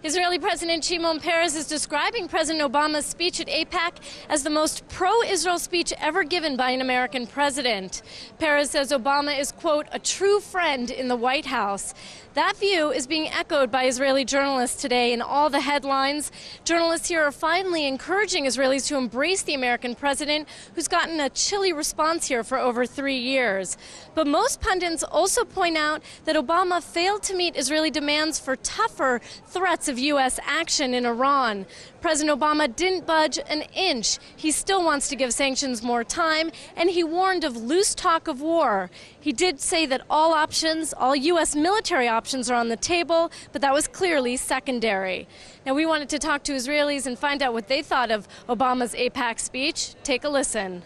Israeli President Shimon Peres is describing President Obama's speech at AIPAC as the most pro-Israel speech ever given by an American president. Peres says Obama is, quote, a true friend in the White House. That view is being echoed by Israeli journalists today in all the headlines. Journalists here are finally encouraging Israelis to embrace the American president, who's gotten a chilly response here for over 3 years. But most pundits also point out that Obama failed to meet Israeli demands for tougher threats of U.S. action in Iran. President Obama didn't budge an inch. He still wants to give sanctions more time, and he warned of loose talk of war. He did say that all options, all U.S. military options are on the table, but that was clearly secondary. Now, we wanted to talk to Israelis and find out what they thought of Obama's AIPAC speech. Take a listen.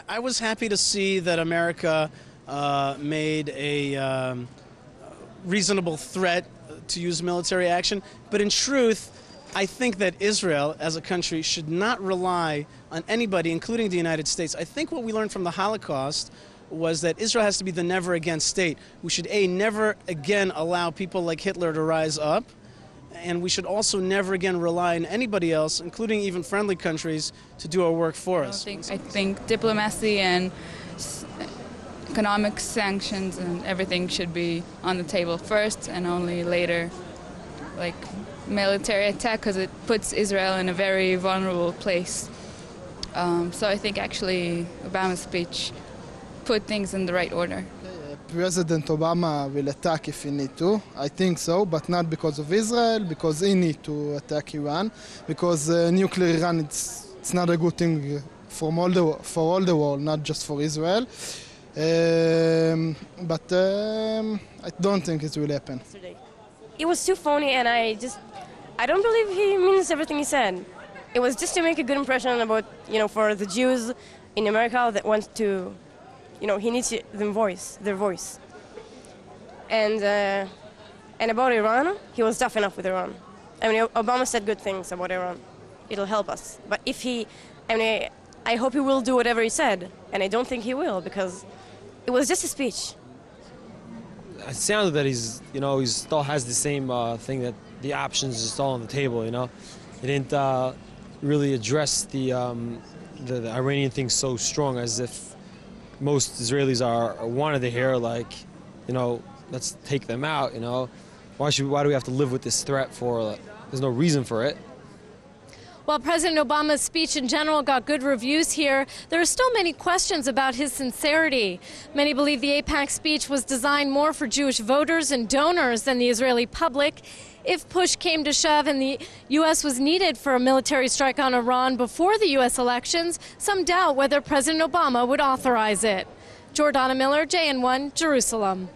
I was happy to see that America made a reasonable threat to use military action, but in truth, I think that Israel, as a country, should not rely on anybody, including the United States. I think what we learned from the Holocaust was that Israel has to be the never-again state. We should, A, never again allow people like Hitler to rise up, and we should also never again rely on anybody else, including even friendly countries, to do our work for us. I think diplomacy and economic sanctions and everything should be on the table first, and only later, like military attack, because it puts Israel in a very vulnerable place. So I think actually Obama's speech put things in the right order. President Obama will attack if he need to. I think so, but not because of Israel, because he need to attack Iran, because nuclear Iran it's not a good thing for all the world, not just for Israel. But I don't think it will happen. It was too phony, and I don't believe he means everything he said. It was just to make a good impression about, for the Jews in America that want to, he needs their voice. And about Iran, he was tough enough with Iran. I mean, Obama said good things about Iran. It'll help us. But if I hope he will do whatever he said, and I don't think he will, because it was just a speech. It sounded that he's still has the same thing, that the options are still on the table, He didn't really address the Iranian thing so strong, as if most Israelis wanted to hear, like, let's take them out, Why do we have to live with this threat for? There's no reason for it. While President Obama's speech in general got good reviews here, there are still many questions about his sincerity. Many believe the AIPAC speech was designed more for Jewish voters and donors than the Israeli public. If push came to shove and the U.S. was needed for a military strike on Iran before the U.S. elections, some doubt whether President Obama would authorize it. Jordana Miller, JN1, Jerusalem.